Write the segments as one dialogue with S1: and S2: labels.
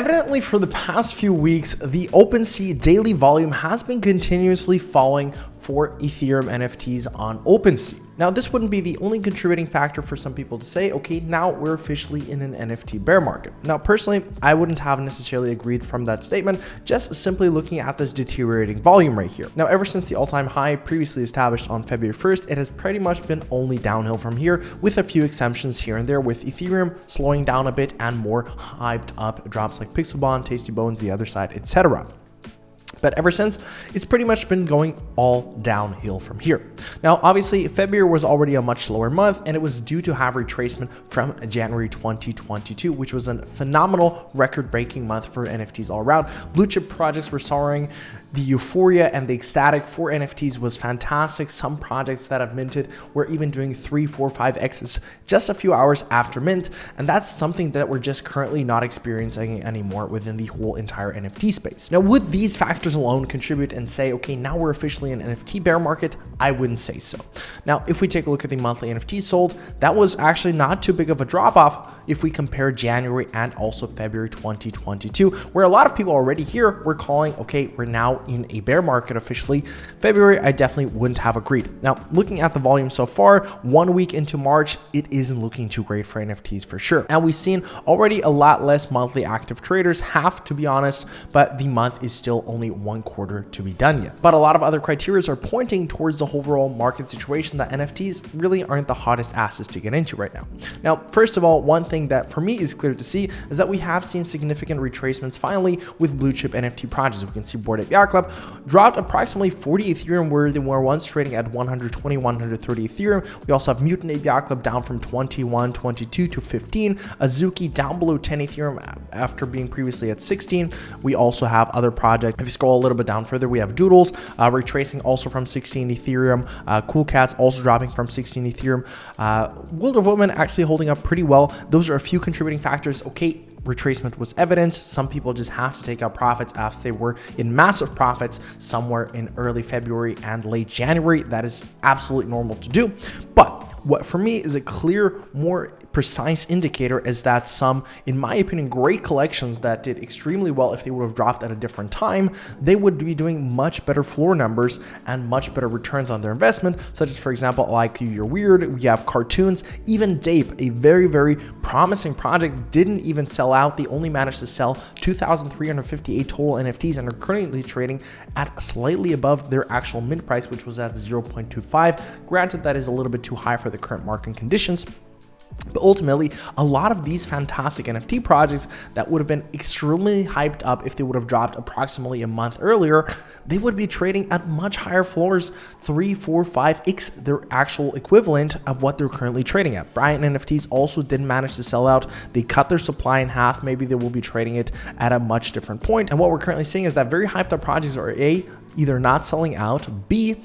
S1: Evidently, for the past few weeks, the OpenSea daily volume has been continuously falling for Ethereum NFTs on OpenSea. Now, this wouldn't be the only contributing factor for some people to say, okay, now we're officially in an NFT bear market. Now, personally, I wouldn't have necessarily agreed from that statement, just simply looking at this deteriorating volume right here. Now, ever since the all-time high previously established on February 1st, it has pretty much been only downhill from here, with a few exceptions here and there, with Ethereum slowing down a bit and more hyped up drops like Pixelbon, Tasty Bones, the other side, etc. But ever since, it's pretty much been going all downhill from here. Now, obviously, February was already a much slower month, and it was due to have retracement from January 2022, which was a phenomenal record-breaking month for NFTs all around. Blue chip projects were soaring. The euphoria and the ecstatic for NFTs was fantastic. Some projects that have minted were even doing 3, 4, 5x's just a few hours after mint. And that's something that we're just currently not experiencing anymore within the whole entire NFT space. Now, would these factors alone contribute and say, okay, now we're officially in an NFT bear market? I wouldn't say so. Now, if we take a look at the monthly NFTs sold, that was actually not too big of a drop off if we compare January and also February 2022, where a lot of people already here were calling, okay, we're now in a bear market officially. February, I definitely wouldn't have agreed. Now, looking at the volume so far, 1 week into March, it isn't looking too great for NFTs for sure. And we've seen already a lot less monthly active traders, half to be honest, but the month is still only 1 quarter to be done yet. But a lot of other criteria are pointing towards the overall market situation that NFTs really aren't the hottest assets to get into right now. Now, first of all, one thing that for me is clear to see is that we have seen significant retracements finally with blue chip NFT projects. We can see Bored Ape Yacht Club dropped approximately 40 Ethereum where they were once trading at 120, 130 Ethereum. We also have Mutant Ape Yacht Club down from 21, 22 to 15. Azuki down below 10 Ethereum after being previously at 16. We also have other projects. If you scroll a little bit down further, we have Doodles retracing also from 16 Ethereum. Cool Cats also dropping from 16 Ethereum. World of Women actually holding up pretty well. Those are a few contributing factors. Okay, retracement was evident. Some people just have to take out profits after they were in massive profits somewhere in early February and late January. That is absolutely normal to do. But what for me is a clear, more precise indicator is that some, in my opinion, great collections that did extremely well if they would have dropped at a different time, they would be doing much better floor numbers and much better returns on their investment, such as, for example, like You're Weird, we have Cartoons, even Dape, a very, very promising project, didn't even sell out. They only managed to sell 2,358 total NFTs and are currently trading at slightly above their actual mint price, which was at 0.25. Granted, that is a little bit too high for the current market conditions. But ultimately, a lot of these fantastic NFT projects that would have been extremely hyped up if they would have dropped approximately a month earlier, they would be trading at much higher floors, 3, 4, 5x their actual equivalent of what they're currently trading at. Bryant NFTs also didn't manage to sell out. They cut their supply in half. Maybe they will be trading it at a much different point. And what we're currently seeing is that very hyped up projects are either not selling out, B,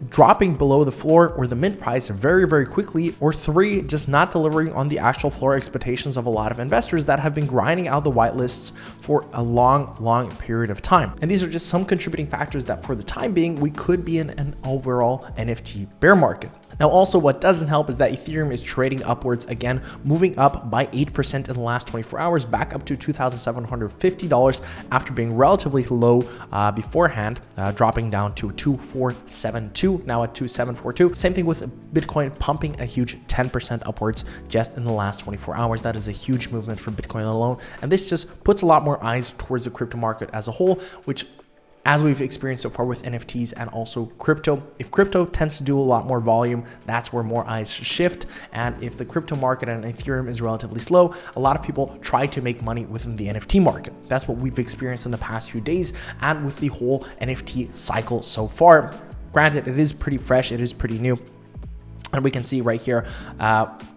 S1: dropping below the floor or the mint price very, very quickly, or 3, just not delivering on the actual floor expectations of a lot of investors that have been grinding out the whitelists for a long period of time. And these are just some contributing factors that for the time being, we could be in an overall NFT bear market. Now, also what doesn't help is that Ethereum is trading upwards again, moving up by 8% in the last 24 hours, back up to $2,750 after being relatively low beforehand, dropping down to 2,472, now at 2,742. Same thing with Bitcoin pumping a huge 10% upwards just in the last 24 hours. That is a huge movement for Bitcoin alone. And this just puts a lot more eyes towards the crypto market as a whole, which, as we've experienced so far with NFTs and also crypto, if crypto tends to do a lot more volume, that's where more eyes shift. And if the crypto market and Ethereum is relatively slow, a lot of people try to make money within the NFT market. That's what we've experienced in the past few days and with the whole NFT cycle so far. Granted, it is pretty fresh, it is pretty new. And we can see right here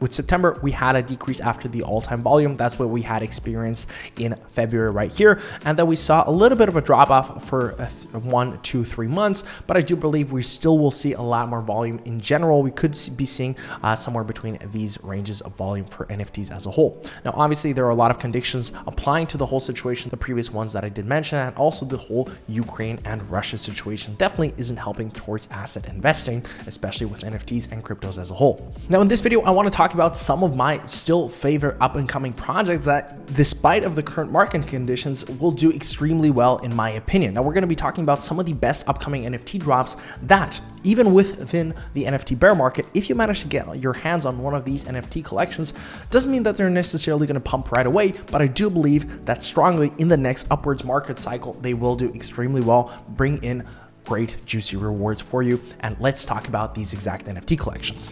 S1: with September, we had a decrease after the all-time volume. That's what we had experienced in February right here. And then we saw a little bit of a drop off for 1, 2, 3 months. But I do believe we still will see a lot more volume in general. We could be seeing somewhere between these ranges of volume for NFTs as a whole. Now, obviously, there are a lot of conditions applying to the whole situation, the previous ones that I did mention, and also the whole Ukraine and Russia situation definitely isn't helping towards asset investing, especially with NFTs and crypto cryptos as a whole. Now in this video, I want to talk about some of my still favorite up and coming projects that, despite of the current market conditions, will do extremely well in my opinion. Now we're going to be talking about some of the best upcoming NFT drops that, even within the NFT bear market, if you manage to get your hands on one of these NFT collections, doesn't mean that they're necessarily going to pump right away, but I do believe that strongly in the next upwards market cycle, they will do extremely well, bring in great juicy rewards for you. And let's talk about these exact NFT collections.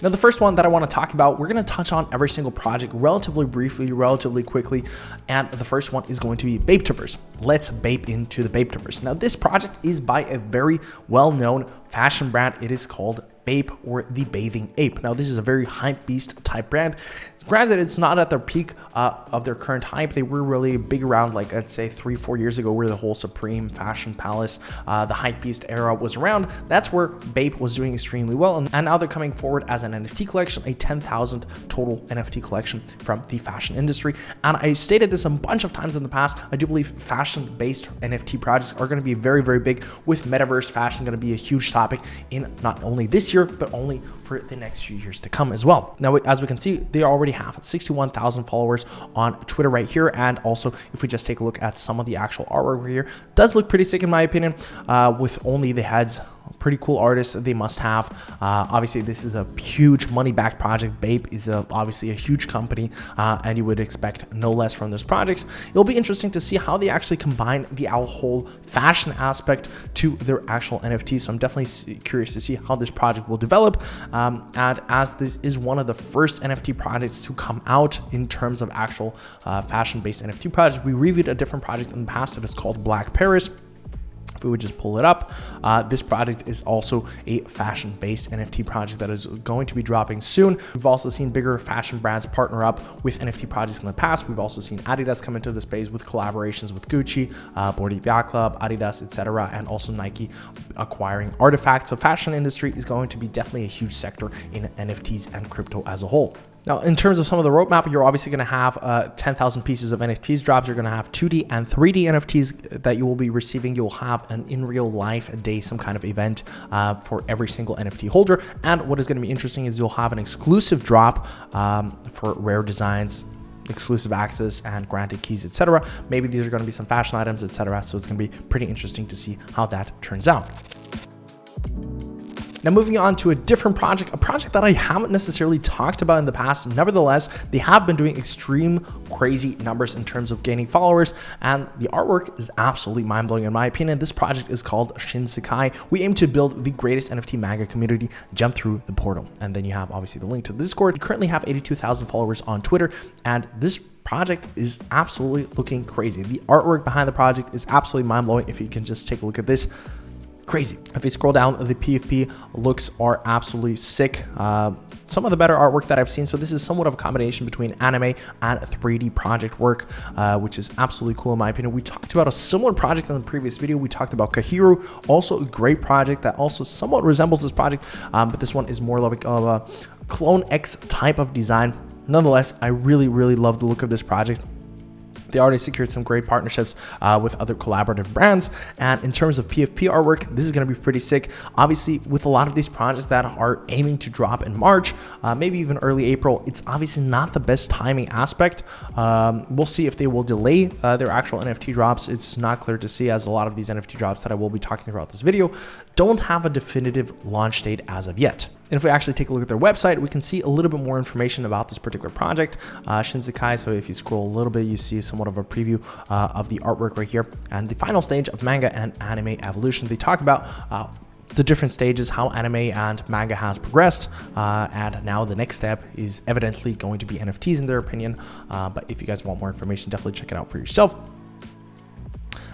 S1: Now, the first one that I want to talk about, we're going to touch on every single project relatively briefly, relatively quickly. And the first one is going to be Bapetiverse. Let's bape into the Bapetiverse. Now, this project is by a very well-known fashion brand. It is called Bape, or the Bathing Ape. Now, this is a very hype beast type brand. Granted, it's not at their peak of their current hype. They were really big around, like, I'd say 3-4 years ago, where the whole Supreme Fashion Palace, the hype beast era was around. That's where Bape was doing extremely well. And now they're coming forward as an NFT collection, a 10,000 total NFT collection from the fashion industry. And I stated this a bunch of times in the past. I do believe fashion-based NFT projects are going to be very, very big, with metaverse fashion going to be a huge topic in not only this year, but only for the next few years to come as well. Now, as we can see, they already have 61,000 followers on Twitter right here. And also, if we just take a look at some of the actual artwork right here, does look pretty sick in my opinion, with only the heads. Pretty cool artists that they must have. Obviously, this is a huge money-backed project. Bape is obviously a huge company, and you would expect no less from this project. It'll be interesting to see how they actually combine the whole fashion aspect to their actual NFTs. So I'm definitely curious to see how this project will develop. And as this is one of the first NFT projects to come out in terms of actual fashion-based NFT projects, we reviewed a different project in the past that is called Black Paris. If we would just pull it up, this project is also a fashion-based NFT project that is going to be dropping soon. We've also seen bigger fashion brands partner up with NFT projects in the past. We've also seen Adidas come into the space with collaborations with Gucci, Bordy Yacht Club, Adidas, etc., and also Nike acquiring artifacts. So fashion industry is going to be definitely a huge sector in NFTs and crypto as a whole. Now, in terms of some of the roadmap, you're obviously going to have 10,000 pieces of NFTs drops. You're going to have 2D and 3D NFTs that you will be receiving. You'll have an in real life day, some kind of event for every single NFT holder. And what is going to be interesting is you'll have an exclusive drop for rare designs, exclusive access, and granted keys, etc. Maybe these are going to be some fashion items, etc. So it's going to be pretty interesting to see how that turns out. Now, moving on to a different project, a project that I haven't necessarily talked about in the past. Nevertheless, they have been doing extreme crazy numbers in terms of gaining followers, and the artwork is absolutely mind-blowing in my opinion. This project is called Shinsekai. We aim to build the greatest NFT manga community. Jump through the portal. And then you have obviously the link to the Discord. You currently have 82,000 followers on Twitter, and this project is absolutely looking crazy. The artwork behind the project is absolutely mind-blowing. If you can just take a look at this. Crazy. If you scroll down, the PFP looks are absolutely sick. Some of the better artwork that I've seen. So this is somewhat of a combination between anime and 3D project work, which is absolutely cool in my opinion. We talked about a similar project in the previous video. We talked about Kahiru, also a great project that also somewhat resembles this project, but this one is more like a Clone X type of design. Nonetheless, I really, really love the look of this project. They already secured some great partnerships with other collaborative brands. And in terms of PFP artwork, this is going to be pretty sick. Obviously, with a lot of these projects that are aiming to drop in March, maybe even early April, it's obviously not the best timing aspect. We'll see if they will delay their actual NFT drops. It's not clear to see, as a lot of these NFT drops that I will be talking about this video don't have a definitive launch date as of yet. And if we actually take a look at their website, we can see a little bit more information about this particular project, Shinsekai. So if you scroll a little bit, you see somewhat of a preview of the artwork right here. And the final stage of manga and anime evolution, they talk about the different stages, how anime and manga has progressed, and now the next step is evidently going to be NFTs in their opinion. But if you guys want more information, definitely check it out for yourself.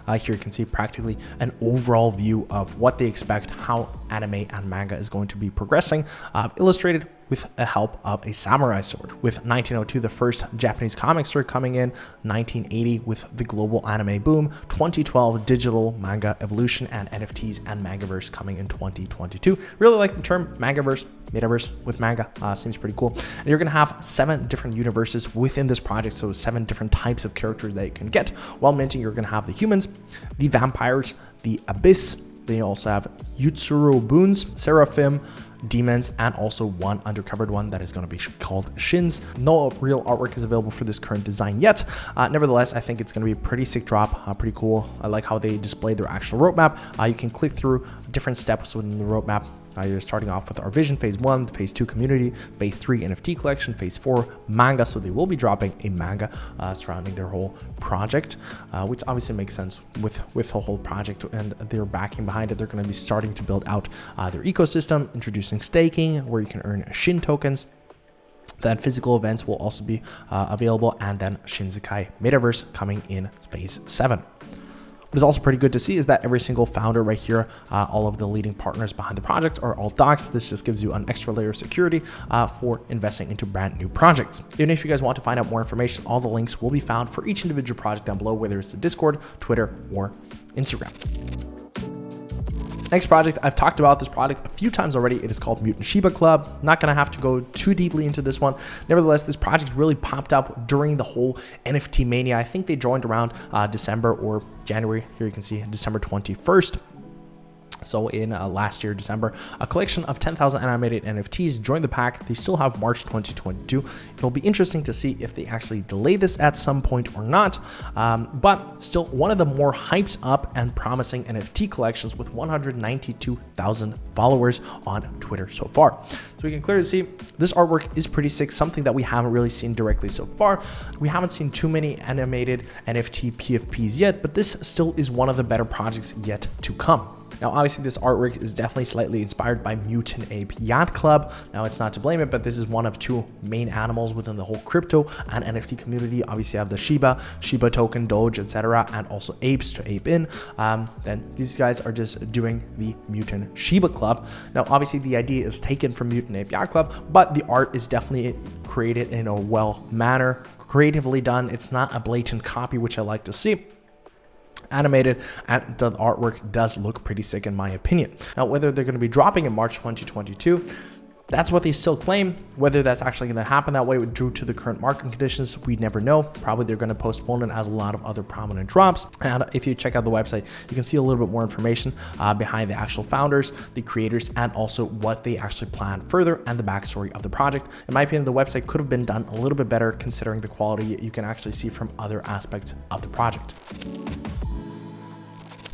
S1: Here you can see practically an overall view of what they expect, how anime and manga is going to be progressing, illustrated with the help of a samurai sword. With 1902, the first Japanese comic strip coming in, 1980 with the global anime boom, 2012 digital manga evolution, and NFTs and Mangaverse coming in 2022. Really like the term Mangaverse, metaverse with manga, seems pretty cool. And you're gonna have 7 different universes within this project, so 7 different types of characters that you can get. While minting, you're gonna have the humans, the vampires, the abyss, Then you also have Yutsuro Boons, Seraphim, Demons, and also one undercovered one that is going to be called Shins. No real artwork is available for this current design yet. Nevertheless, I think it's going to be a pretty sick drop, pretty cool. I like how they display their actual roadmap. You can click through different steps within the roadmap. You're starting off with our vision, phase 1, phase 2 community, phase 3 NFT collection, phase 4 manga. So they will be dropping a manga surrounding their whole project, which obviously makes sense with the whole project and their backing behind it. They're going to be starting to build out their ecosystem, introducing staking where you can earn Shin tokens. Then physical events will also be available, and then Shinsekai Metaverse coming in phase 7. What is also pretty good to see is that every single founder right here, all of the leading partners behind the project are all docs. This just gives you an extra layer of security for investing into brand new projects. Even if you guys want to find out more information, all the links will be found for each individual project down below, whether it's the Discord, Twitter, or Instagram. Next project, I've talked about this project a few times already. It is called Mutant Shiba Club. Not going to have to go too deeply into this one. Nevertheless, this project really popped up during the whole NFT mania. I think they joined around December or January. Here you can see December 21st. So in last year, December, a collection of 10,000 animated NFTs joined the pack. They still have March 2022. It'll be interesting to see if they actually delay this at some point or not. But still one of the more hyped up and promising NFT collections with 192,000 followers on Twitter so far. So we can clearly see this artwork is pretty sick, something that we haven't really seen directly so far. We haven't seen too many animated NFT PFPs yet, but this still is one of the better projects yet to come. Now, obviously, this artwork is definitely slightly inspired by Mutant Ape Yacht Club. Now, it's not to blame it, but this is one of two main animals within the whole crypto and NFT community. Obviously, you have the Shiba token, Doge, etc., and also apes to ape in. Then these guys are just doing the Mutant Shiba Club. Now, obviously, the idea is taken from Mutant Ape Yacht Club, but the art is definitely created in a well manner, creatively done. It's not a blatant copy, which I like to see. Animated, and the artwork does look pretty sick in my opinion. Now, whether they're going to be dropping in March 2022, that's what they still claim. Whether that's actually going to happen that way due to the current market conditions, we never know. Probably they're going to postpone it as a lot of other prominent drops. And if you check out the website, you can see a little bit more information behind the actual founders, the creators, and also what they actually plan further and the backstory of the project. In my opinion, the website could have been done a little bit better considering the quality you can actually see from other aspects of the project.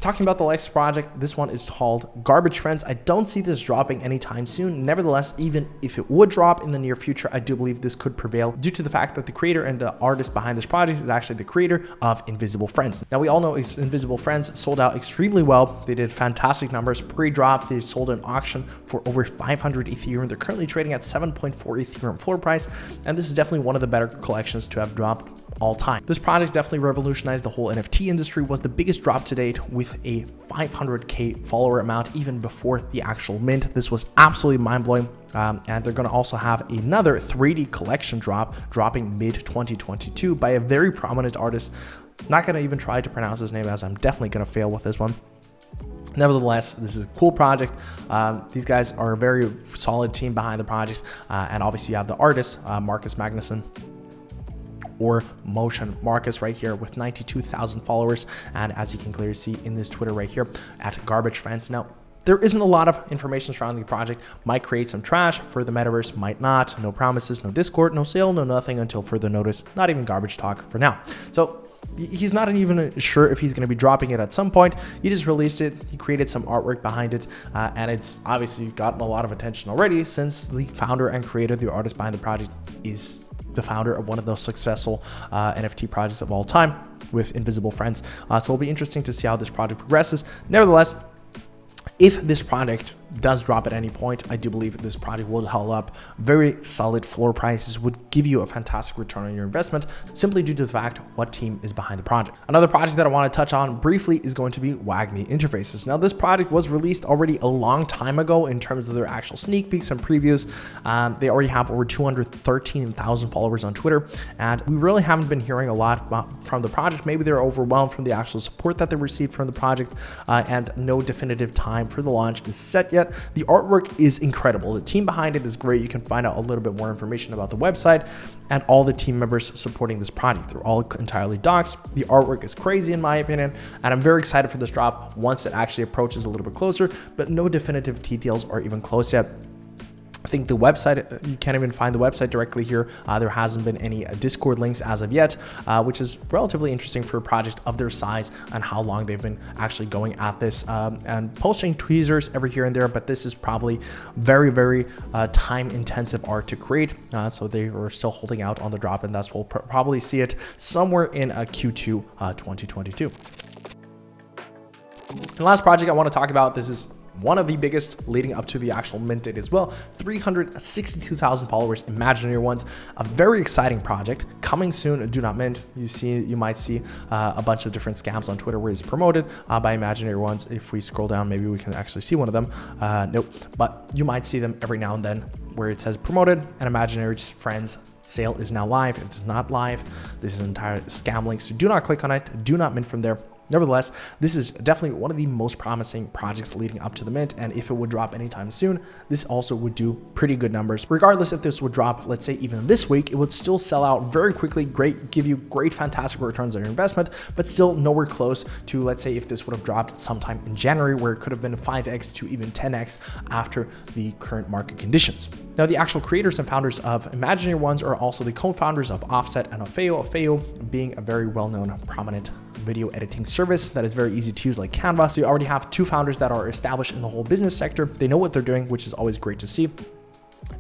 S1: Talking about the next project, this one is called Garbage Friends. I don't see this dropping anytime soon. Nevertheless, even if it would drop in the near future, I do believe this could prevail due to the fact that the creator and the artist behind this project is actually the creator of Invisible Friends. Now, we all know Invisible Friends sold out extremely well. They did fantastic numbers. Pre-drop, they sold an auction for over 500 Ethereum. They're currently trading at 7.4 Ethereum floor price, and this is definitely one of the better collections to have dropped all time. This project definitely revolutionized the whole NFT industry, was the biggest drop to date with a 500k follower amount even before the actual mint. This was absolutely mind-blowing. And they're going to also have another 3D collection dropping mid 2022 by a very prominent artist. Not going to even try to pronounce his name, as I'm definitely going to fail with this one. Nevertheless, this is a cool project. These guys are a very solid team behind the project. And obviously you have the artist, Marcus Magnuson, or Motion Marcus right here with 92,000 followers. And as you can clearly see in this Twitter right here at Garbage Friends. Now, there isn't a lot of information surrounding the project. Might create some trash for the metaverse, might not. No promises, no Discord, no sale, no nothing until further notice. Not even garbage talk for now. So he's not even sure if he's going to be dropping it at some point. He just released it. He created some artwork behind it, and it's obviously gotten a lot of attention already since the founder and creator, the artist behind the project, is the founder of one of those successful NFT projects of all time with Invisible Friends. So it'll be interesting to see how this project progresses. Nevertheless, if this project does drop at any point, I do believe this project will hold up very solid floor prices, would give you a fantastic return on your investment simply due to the fact what team is behind the project. Another project that I want to touch on briefly is going to be WAGMI Interfaces. Now, this project was released already a long time ago in terms of their actual sneak peeks and previews. They already have over 213,000 followers on Twitter, and we really haven't been hearing a lot from the project. Maybe they're overwhelmed from the actual support that they received from the project, and no definitive time for the launch is set yet. yet. The artwork is incredible. The team behind it is great. You can find out a little bit more information about the website and all the team members supporting this project. They're all entirely docs. The artwork is crazy in my opinion, and I'm very excited for this drop once it actually approaches a little bit closer, but no definitive details are even close yet. I think the website, you can't even find the website directly here. There hasn't been any Discord links as of yet, which is relatively interesting for a project of their size and how long they've been actually going at this and posting teasers every here and there. But this is probably very, very time intensive art to create. So they were still holding out on the drop, and thus we'll probably see it somewhere in Q2 2022. The last project I want to talk about, this is one of the biggest leading up to the actual mint date as well. 362,000 followers, imaginary ones. A very exciting project coming soon. Do not mint. You might see a bunch of different scams on Twitter where it's promoted by imaginary ones. If we scroll down, maybe we can actually see one of them. Nope, but you might see them every now and then where it says promoted and imaginary friends. Sale is now live. If it's not live, this is an entire scam link. So do not click on it. Do not mint from there. Nevertheless, this is definitely one of the most promising projects leading up to the mint, and if it would drop anytime soon, this also would do pretty good numbers. Regardless if this would drop, let's say even this week, it would still sell out very quickly, give you great, fantastic returns on your investment, but still nowhere close to, let's say, if this would have dropped sometime in January, where it could have been 5x to even 10x after the current market conditions. Now, the actual creators and founders of Imaginary Ones are also the co-founders of Offset and Ofeo. Ofeo being a very well-known, prominent video editing service that is very easy to use like Canva. So you already have two founders that are established in the whole business sector. They know what they're doing, which is always great to see.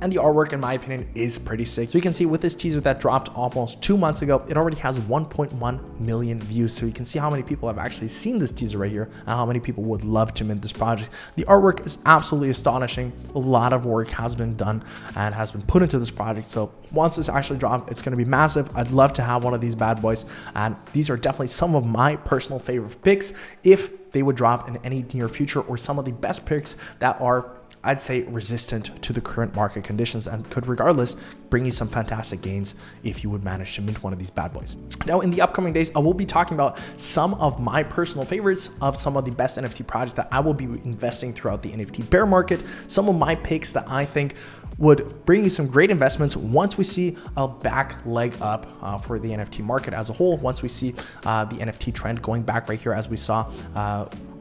S1: And the artwork, in my opinion, is pretty sick. So you can see with this teaser that dropped almost 2 months ago, it already has 1.1 million views. So you can see how many people have actually seen this teaser right here and how many people would love to mint this project. The artwork is absolutely astonishing. A lot of work has been done and has been put into this project. So once this actually drops, it's going to be massive. I'd love to have one of these bad boys. And these are definitely some of my personal favorite picks if they would drop in any near future, or some of the best picks that are, I'd say, resistant to the current market conditions and could regardless bring you some fantastic gains if you would manage to mint one of these bad boys. Now, in the upcoming days, I will be talking about some of my personal favorites of some of the best NFT projects that I will be investing throughout the NFT bear market, some of my picks that I think would bring you some great investments once we see a back leg up for the NFT market as a whole, once we see the NFT trend going back right here as we saw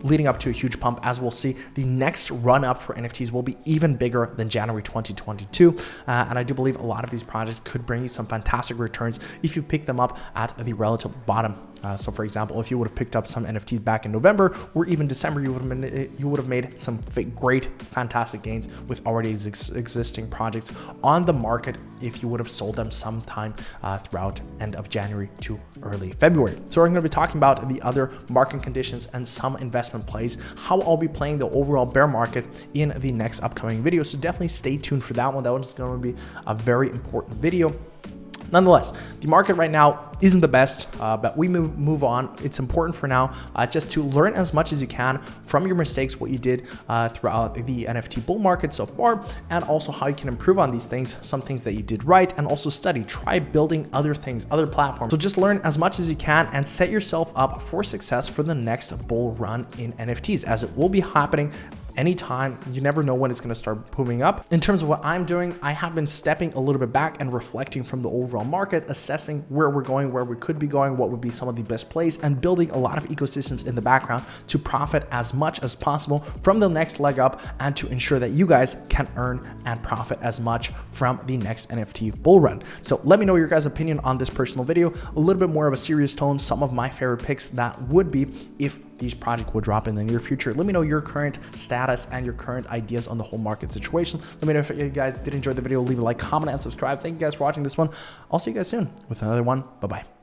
S1: leading up to a huge pump. As we'll see, the next run up for NFTs will be even bigger than January 2022. And I do believe a lot of these projects could bring you some fantastic returns if you pick them up at the relative bottom. So for example, if you would have picked up some NFTs back in November or even December, you would have made some great, fantastic gains with already existing projects on the market if you would have sold them sometime throughout end of January to early February. So we're going to be talking about the other market conditions and some investment plays, how I'll be playing the overall bear market in the next upcoming video. So definitely stay tuned for that one. That one's going to be a very important video. Nonetheless, the market right now isn't the best, but we move on. It's important for now just to learn as much as you can from your mistakes, what you did throughout the NFT bull market so far, and also how you can improve on these things, some things that you did right, and also study, try building other things, other platforms. So just learn as much as you can and set yourself up for success for the next bull run in NFTs, as it will be happening anytime. You never know when it's going to start booming up. In terms of what I'm doing, I have been stepping a little bit back and reflecting from the overall market, assessing where we're going, where we could be going, what would be some of the best plays, and building a lot of ecosystems in the background to profit as much as possible from the next leg up and to ensure that you guys can earn and profit as much from the next NFT bull run. So let me know your guys' opinion on this personal video, a little bit more of a serious tone, some of my favorite picks that would be if these projects will drop in the near future. Let me know your current status and your current ideas on the whole market situation. Let me know if you guys did enjoy the video. Leave a like, comment, and subscribe. Thank you guys for watching this one. I'll see you guys soon with another one. Bye-bye.